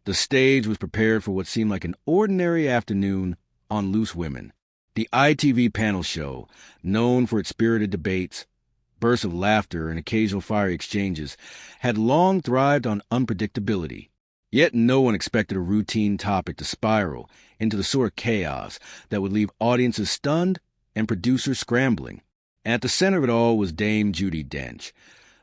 The stage was prepared for what seemed like an ordinary afternoon on Loose Women, the ITV panel show, known for its spirited debates, bursts of laughter, and occasional fiery exchanges, had long thrived on unpredictability. Yet no one expected a routine topic to spiral into the sort of chaos that would leave audiences stunned and producers scrambling. And at the center of it all was Dame Judi Dench,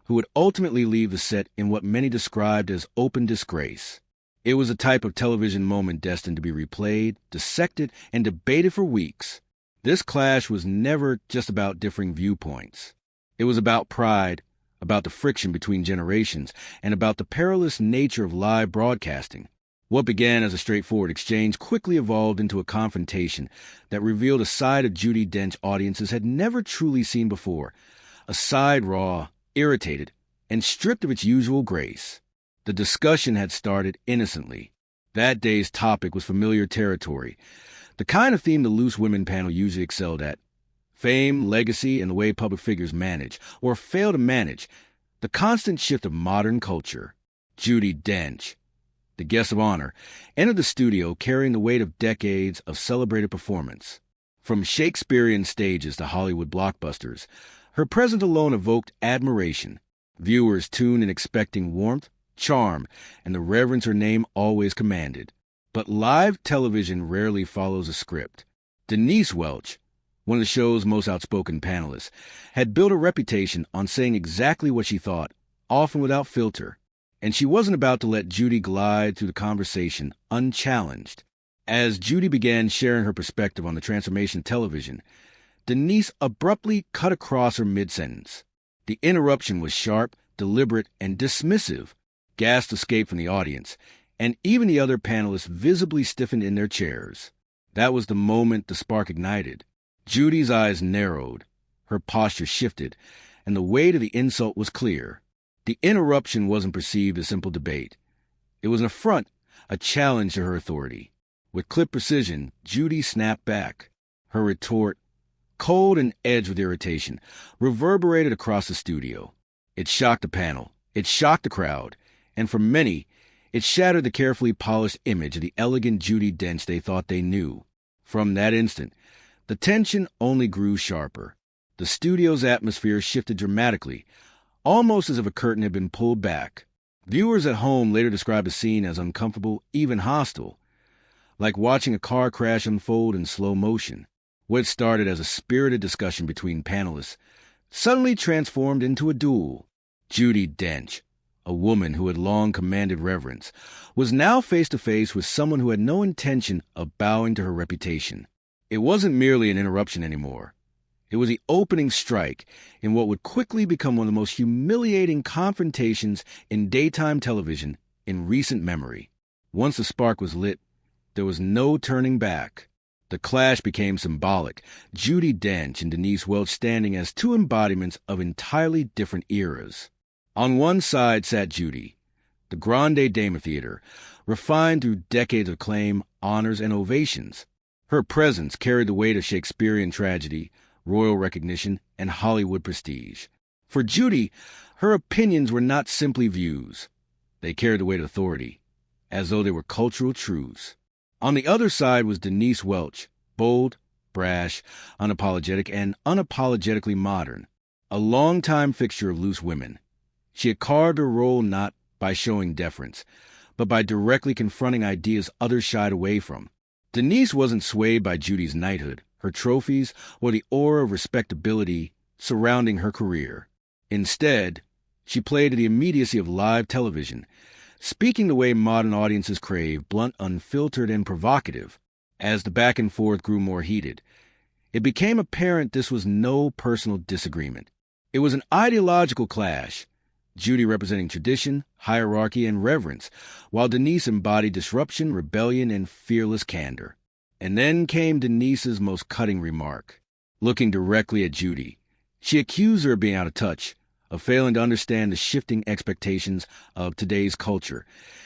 who would ultimately leave the set in what many described as open disgrace. It was a type of television moment destined to be replayed, dissected, and debated for weeks. This clash was never just about differing viewpoints. It was about pride, about the friction between generations, and about the perilous nature of live broadcasting. What began as a straightforward exchange quickly evolved into a confrontation that revealed a side of Judi Dench audiences had never truly seen before, a side raw, irritated, and stripped of its usual grace. The discussion had started innocently. That day's topic was familiar territory, the kind of theme the Loose Women panel usually excelled at. Fame, legacy, and the way public figures manage, or fail to manage, the constant shift of modern culture. Judi Dench, the guest of honor, entered the studio carrying the weight of decades of celebrated performance. From Shakespearean stages to Hollywood blockbusters, her presence alone evoked admiration. Viewers tuned in expecting warmth, charm, and the reverence her name always commanded. But live television rarely follows a script. Denise Welch, one of the show's most outspoken panelists, had built a reputation on saying exactly what she thought, often without filter, and she wasn't about to let Judi glide through the conversation unchallenged. As Judi began sharing her perspective on the transformation of television, Denise abruptly cut across her mid-sentence. The interruption was sharp, deliberate, and dismissive. Gasps escaped from the audience, and even the other panelists visibly stiffened in their chairs. That was the moment the spark ignited. Judy's eyes narrowed, her posture shifted, and the weight of the insult was clear. The interruption wasn't perceived as simple debate. It was an affront, a challenge to her authority. With clip precision, Judi snapped back. Her retort, cold and edged with irritation, reverberated across the studio. It shocked the panel. It shocked the crowd. And for many, it shattered the carefully polished image of the elegant Judi Dench they thought they knew. From that instant, the tension only grew sharper. The studio's atmosphere shifted dramatically, almost as if a curtain had been pulled back. Viewers at home later described the scene as uncomfortable, even hostile, like watching a car crash unfold in slow motion. What started as a spirited discussion between panelists suddenly transformed into a duel. Judi Dench, a woman who had long commanded reverence, was now face to face with someone who had no intention of bowing to her reputation. It wasn't merely an interruption anymore. It was the opening strike in what would quickly become one of the most humiliating confrontations in daytime television in recent memory. Once the spark was lit, there was no turning back. The clash became symbolic, Judi Dench and Denise Welch standing as two embodiments of entirely different eras. On one side sat Judi, the grande dame of theater, refined through decades of acclaim, honors, and ovations. Her presence carried the weight of Shakespearean tragedy, royal recognition, and Hollywood prestige. For Judi, her opinions were not simply views. They carried the weight of authority, as though they were cultural truths. On the other side was Denise Welch, bold, brash, unapologetic, and unapologetically modern, a longtime fixture of Loose Women. She had carved her role not by showing deference, but by directly confronting ideas others shied away from. Denise wasn't swayed by Judi's knighthood, her trophies, or the aura of respectability surrounding her career. Instead, she played to the immediacy of live television, speaking the way modern audiences crave, blunt, unfiltered, and provocative. As the back and forth grew more heated, it became apparent this was no personal disagreement. It was an ideological clash, Judi representing tradition, hierarchy, and reverence, while Denise embodied disruption, rebellion, and fearless candor. And then came Denise's most cutting remark. Looking directly at Judi, she accused her of being out of touch, of failing to understand the shifting expectations of today's culture,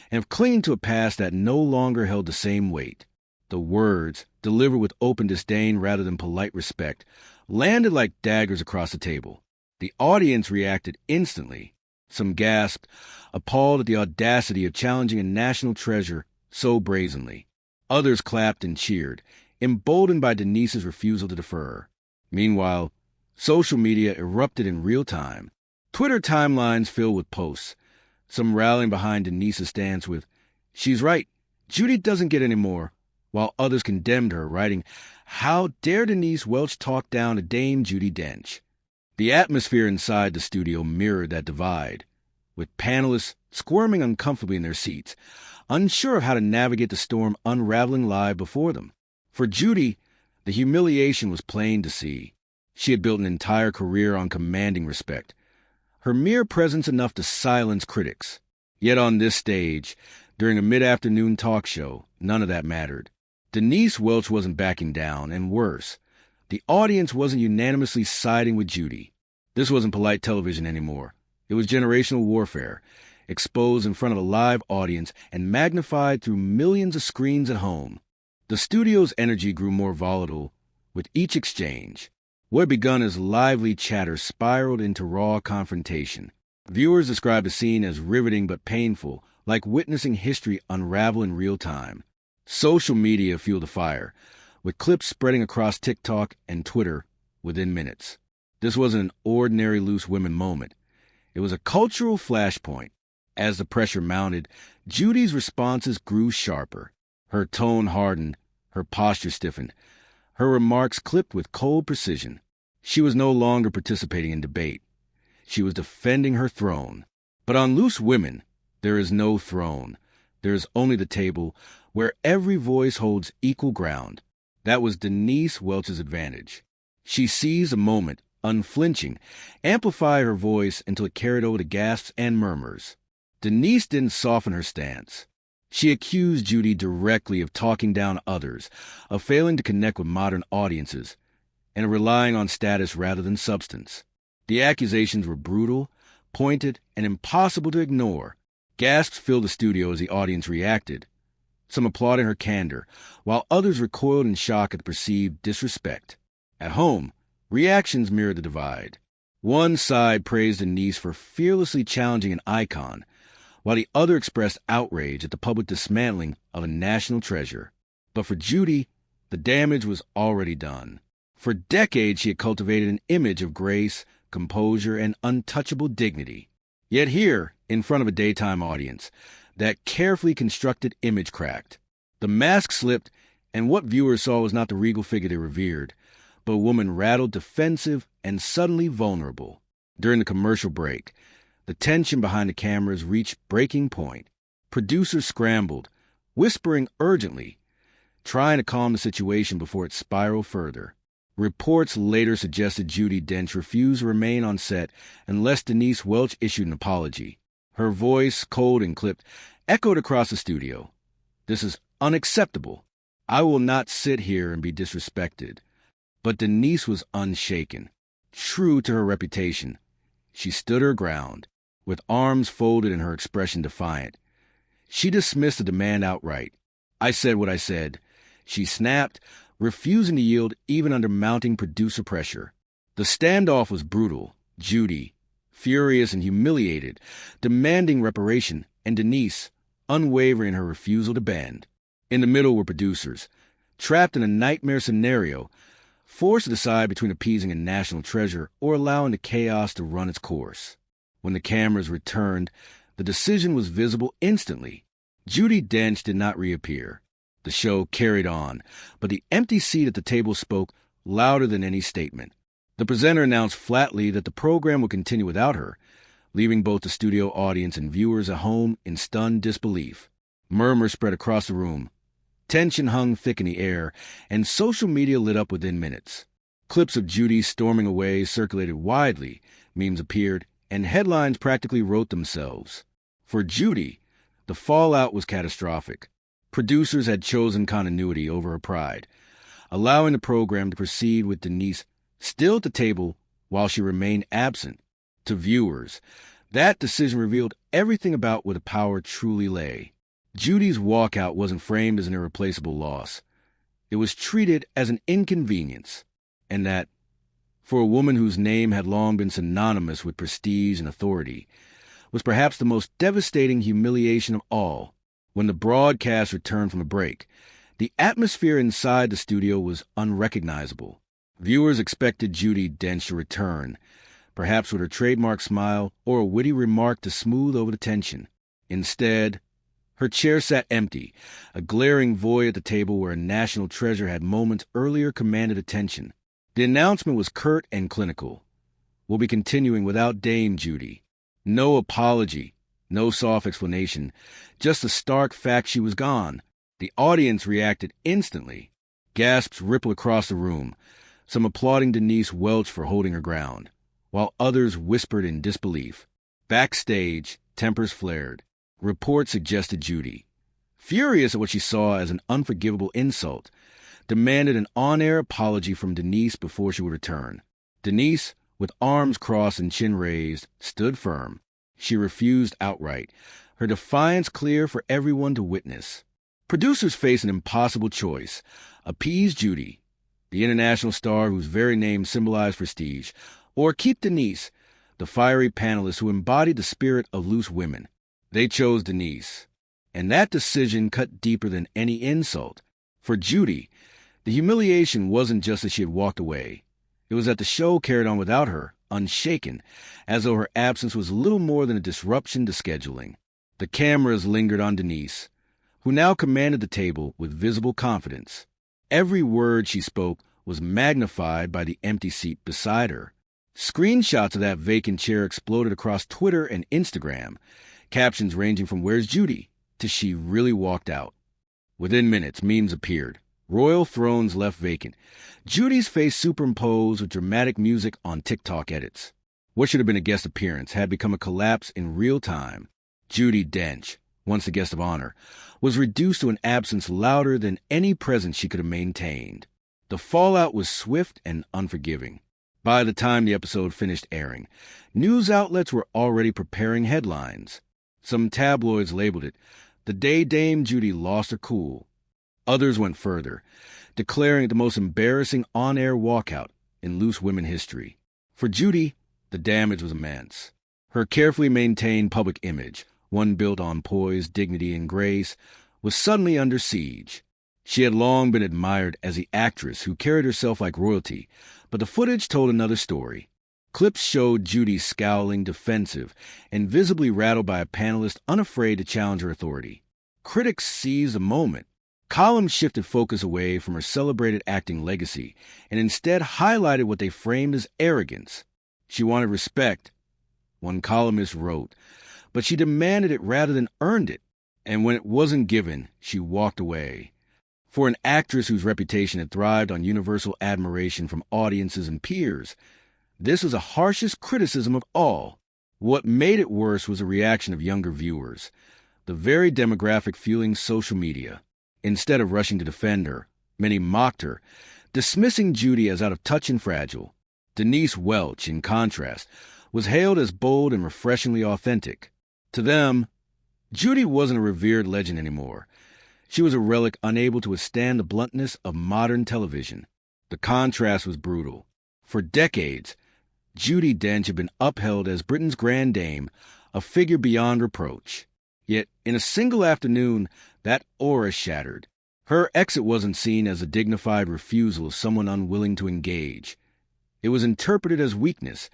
and of clinging to a past that no longer held the same weight. The words, delivered with open disdain rather than polite respect, landed like daggers across the table. The audience reacted instantly. Some gasped, appalled at the audacity of challenging a national treasure so brazenly. Others clapped and cheered, emboldened by Denise's refusal to defer. Meanwhile, social media erupted in real time. Twitter timelines filled with posts, some rallying behind Denise's stance with, "She's right, Judi doesn't get any more," while others condemned her, writing, "How dare Denise Welch talk down to Dame Judi Dench?" The atmosphere inside the studio mirrored that divide, with panelists squirming uncomfortably in their seats, unsure of how to navigate the storm unraveling live before them. For Judi, the humiliation was plain to see. She had built an entire career on commanding respect, her mere presence enough to silence critics. Yet on this stage, during a mid-afternoon talk show, none of that mattered. Denise Welch wasn't backing down, and worse, the audience wasn't unanimously siding with Judi. This wasn't polite television anymore. It was generational warfare, exposed in front of a live audience and magnified through millions of screens at home. The studio's energy grew more volatile with each exchange. What had begun as lively chatter spiraled into raw confrontation. Viewers described the scene as riveting but painful, like witnessing history unravel in real time. Social media fueled the fire, with clips spreading across TikTok and Twitter within minutes. This wasn't an ordinary loose women moment. It was a cultural flashpoint. As the pressure mounted, Judi's responses grew sharper. Her tone hardened, her posture stiffened, her remarks clipped with cold precision. She was no longer participating in debate. She was defending her throne. But on Loose Women, there is no throne. There is only the table where every voice holds equal ground. That was Denise Welch's advantage. She seized a moment, unflinching, amplified her voice until it carried over to gasps and murmurs. Denise didn't soften her stance. She accused Judi directly of talking down others, of failing to connect with modern audiences, and of relying on status rather than substance. The accusations were brutal, pointed, and impossible to ignore. Gasps filled the studio as the audience reacted, some applauding her candor, while others recoiled in shock at the perceived disrespect. At home, reactions mirrored the divide. One side praised Denise for fearlessly challenging an icon, while the other expressed outrage at the public dismantling of a national treasure. But for Judi, the damage was already done. For decades, she had cultivated an image of grace, composure, and untouchable dignity. Yet here, in front of a daytime audience, that carefully constructed image cracked. The mask slipped, and what viewers saw was not the regal figure they revered, but a woman rattled, defensive, and suddenly vulnerable. During the commercial break, the tension behind the cameras reached breaking point. Producers scrambled, whispering urgently, trying to calm the situation before it spiraled further. Reports later suggested Judi Dench refused to remain on set unless Denise Welch issued an apology. Her voice, cold and clipped, echoed across the studio. "This is unacceptable. I will not sit here and be disrespected." But Denise was unshaken. True to her reputation, she stood her ground, with arms folded and her expression defiant. She dismissed the demand outright. "I said what I said," she snapped, refusing to yield even under mounting producer pressure. The standoff was brutal. Judi, furious and humiliated, demanding reparation, and Denise, unwavering in her refusal to bend. In the middle were producers, trapped in a nightmare scenario, forced to decide between appeasing a national treasure or allowing the chaos to run its course. When the cameras returned, the decision was visible instantly. Judi Dench did not reappear. The show carried on, but the empty seat at the table spoke louder than any statement. The presenter announced flatly that the program would continue without her, leaving both the studio audience and viewers at home in stunned disbelief. Murmurs spread across the room. Tension hung thick in the air, and social media lit up within minutes. Clips of Judi storming away circulated widely, memes appeared, and headlines practically wrote themselves. For Judi, the fallout was catastrophic. Producers had chosen continuity over her pride, allowing the program to proceed with Denise still at the table while she remained absent. To viewers, that decision revealed everything about where the power truly lay. Judi's walkout wasn't framed as an irreplaceable loss. It was treated as an inconvenience, and that, for a woman whose name had long been synonymous with prestige and authority, was perhaps the most devastating humiliation of all. When the broadcast returned from a break, the atmosphere inside the studio was unrecognizable. Viewers expected Judi Dench to return, perhaps with her trademark smile or a witty remark to smooth over the tension. Instead, her chair sat empty, a glaring void at the table where a national treasure had moments earlier commanded attention. The announcement was curt and clinical. "We'll be continuing without Dame Judi." No apology, no soft explanation, just the stark fact she was gone. The audience reacted instantly. Gasps rippled across the room, some applauding Denise Welch for holding her ground, while others whispered in disbelief. Backstage, tempers flared. Reports suggested Judi, furious at what she saw as an unforgivable insult, demanded an on-air apology from Denise before she would return. Denise, with arms crossed and chin raised, stood firm. She refused outright, her defiance clear for everyone to witness. Producers faced an impossible choice: appease Judi, the international star whose very name symbolized prestige, or keep Denise, the fiery panelist who embodied the spirit of loose women. They chose Denise, and that decision cut deeper than any insult. For Judi, the humiliation wasn't just that she had walked away. It was that the show carried on without her, unshaken, as though her absence was little more than a disruption to scheduling. The cameras lingered on Denise, who now commanded the table with visible confidence. Every word she spoke was magnified by the empty seat beside her. Screenshots of that vacant chair exploded across Twitter and Instagram, captions ranging from "Where's Judi?" to "She really walked out." Within minutes, memes appeared. Royal thrones left vacant. Judi's face superimposed with dramatic music on TikTok edits. What should have been a guest appearance had become a collapse in real time. Judi Dench, once a guest of honor, was reduced to an absence louder than any presence she could have maintained. The fallout was swift and unforgiving. By the time the episode finished airing, news outlets were already preparing headlines. Some tabloids labeled it "The Day Dame Judi Lost Her Cool." Others went further, declaring it the most embarrassing on-air walkout in loose women history. For Judi, the damage was immense. Her carefully maintained public image, one built on poise, dignity, and grace, was suddenly under siege. She had long been admired as the actress who carried herself like royalty, but the footage told another story. Clips showed Judi scowling, defensive, and visibly rattled by a panelist unafraid to challenge her authority. Critics seized the moment. Columns shifted focus away from her celebrated acting legacy and instead highlighted what they framed as arrogance. She wanted respect, one columnist wrote, but she demanded it rather than earned it, and when it wasn't given, she walked away. For an actress whose reputation had thrived on universal admiration from audiences and peers, this was the harshest criticism of all. What made it worse was the reaction of younger viewers, the very demographic fueling social media. Instead of rushing to defend her, many mocked her, dismissing Judi as out of touch and fragile. Denise Welch, in contrast, was hailed as bold and refreshingly authentic. To them, Judi wasn't a revered legend anymore. She was a relic unable to withstand the bluntness of modern television. The contrast was brutal. For decades, Judi Dench had been upheld as Britain's grand dame, a figure beyond reproach. Yet, in a single afternoon, that aura shattered. Her exit wasn't seen as a dignified refusal of someone unwilling to engage. It was interpreted as weakness,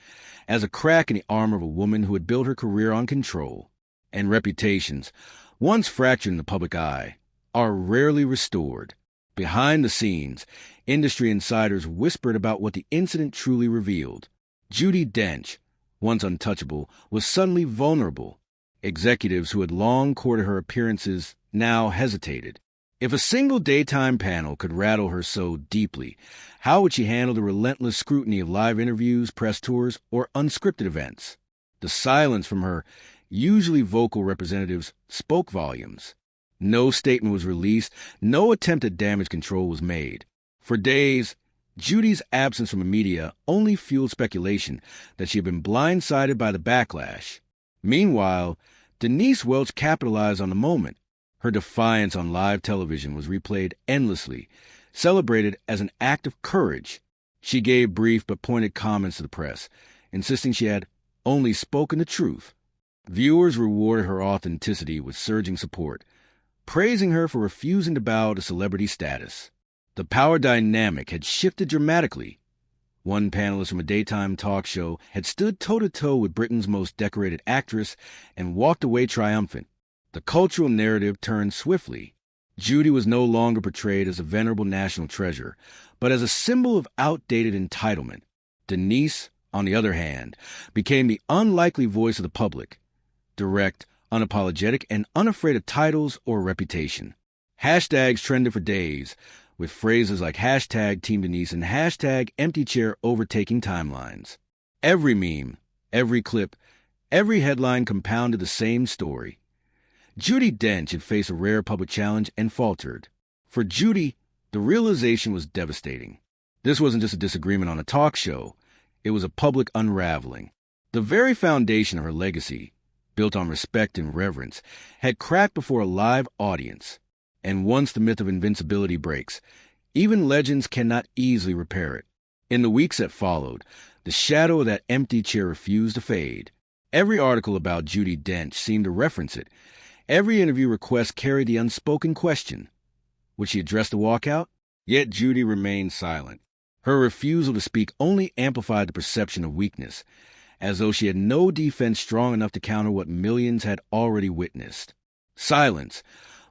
as a crack in the armor of a woman who had built her career on control. And reputations, once fractured in the public eye, are rarely restored. Behind the scenes, industry insiders whispered about what the incident truly revealed. Judi Dench, once untouchable, was suddenly vulnerable. Executives who had long courted her appearances now hesitated. If a single daytime panel could rattle her so deeply, how would she handle the relentless scrutiny of live interviews, press tours, or unscripted events? The silence from her usually vocal representatives spoke volumes. No statement was released, no attempt at damage control was made. For days, Judi's absence from the media only fueled speculation that she had been blindsided by the backlash. Meanwhile, Denise Welch capitalized on the moment. Her defiance on live television was replayed endlessly, celebrated as an act of courage. She gave brief but pointed comments to the press, insisting she had only spoken the truth. Viewers rewarded her authenticity with surging support, praising her for refusing to bow to celebrity status. The power dynamic had shifted dramatically. One panelist from a daytime talk show had stood toe-to-toe with Britain's most decorated actress and walked away triumphant. The cultural narrative turned swiftly. Judi was no longer portrayed as a venerable national treasure, but as a symbol of outdated entitlement. Denise, on the other hand, became the unlikely voice of the public, direct, unapologetic, and unafraid of titles or reputation. Hashtags trended for days, with phrases like hashtag Team Denise and hashtag empty chair overtaking timelines. Every meme, every clip, every headline compounded the same story. Judi Dench had faced a rare public challenge and faltered. For Judi, the realization was devastating. This wasn't just a disagreement on a talk show. It was a public unraveling. The very foundation of her legacy, built on respect and reverence, had cracked before a live audience. And once the myth of invincibility breaks, even legends cannot easily repair it. In the weeks that followed, the shadow of that empty chair refused to fade. Every article about Judi Dench seemed to reference it. Every interview request carried the unspoken question. Would she address the walkout? Yet Judi remained silent. Her refusal to speak only amplified the perception of weakness, as though she had no defense strong enough to counter what millions had already witnessed. Silence,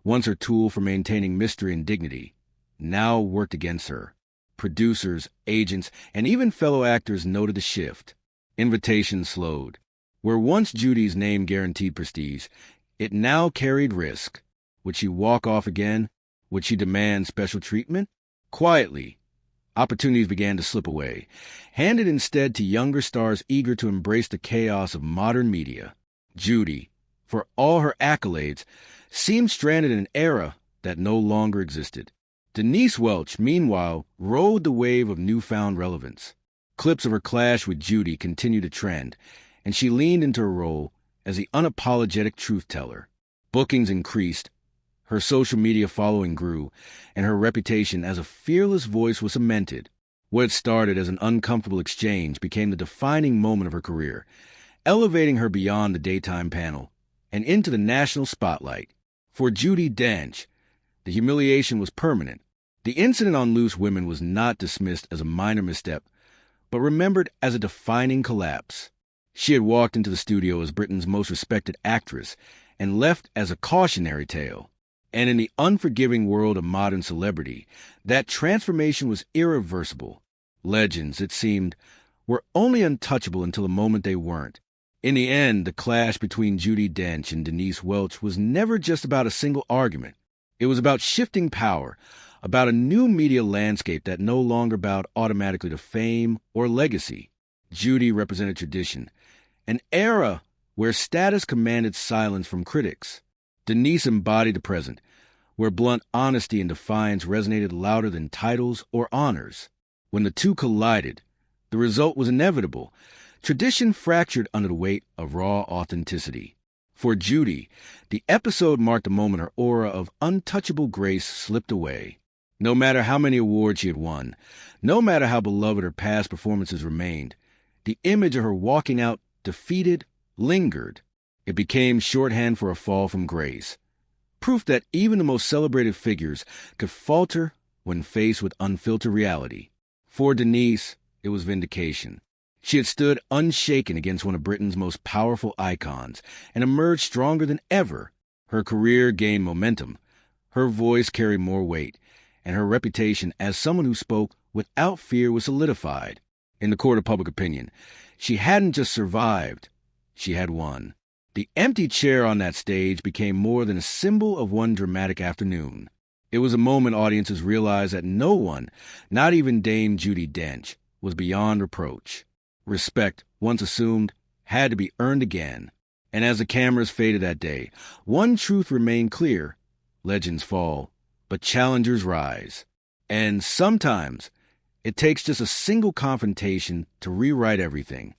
once her tool for maintaining mystery and dignity, now worked against her. Producers, agents, and even fellow actors noted the shift. Invitations slowed. Where once Judi's name guaranteed prestige, it now carried risk. Would she walk off again? Would she demand special treatment? Quietly, opportunities began to slip away, handed instead to younger stars eager to embrace the chaos of modern media. Judi, for all her accolades, seemed stranded in an era that no longer existed. Denise Welch, meanwhile, rode the wave of newfound relevance. Clips of her clash with Judi continued to trend, and she leaned into her role as the unapologetic truth-teller. Bookings increased, her social media following grew, and her reputation as a fearless voice was cemented. What started as an uncomfortable exchange became the defining moment of her career, elevating her beyond the daytime panel and into the national spotlight. For Judi Dench, the humiliation was permanent. The incident on Loose Women was not dismissed as a minor misstep, but remembered as a defining collapse. She had walked into the studio as Britain's most respected actress and left as a cautionary tale. And in the unforgiving world of modern celebrity, that transformation was irreversible. Legends, it seemed, were only untouchable until the moment they weren't. In the end, the clash between Judi Dench and Denise Welch was never just about a single argument. It was about shifting power, about a new media landscape that no longer bowed automatically to fame or legacy. Judi represented tradition, an era where status commanded silence from critics. Denise embodied the present, where blunt honesty and defiance resonated louder than titles or honors. When the two collided, the result was inevitable. Tradition fractured under the weight of raw authenticity. For Judi, the episode marked a moment her aura of untouchable grace slipped away. No matter how many awards she had won, no matter how beloved her past performances remained, the image of her walking out defeated lingered. It became shorthand for a fall from grace, proof that even the most celebrated figures could falter when faced with unfiltered reality. For Denise, it was vindication. She had stood unshaken against one of Britain's most powerful icons and emerged stronger than ever. Her career gained momentum. Her voice carried more weight, and her reputation as someone who spoke without fear was solidified. In the court of public opinion, she hadn't just survived, she had won. The empty chair on that stage became more than a symbol of one dramatic afternoon. It was a moment audiences realized that no one, not even Dame Judi Dench, was beyond reproach. Respect, once assumed, had to be earned again. And as the cameras faded that day, one truth remained clear. Legends fall, but challengers rise. And sometimes, it takes just a single confrontation to rewrite everything.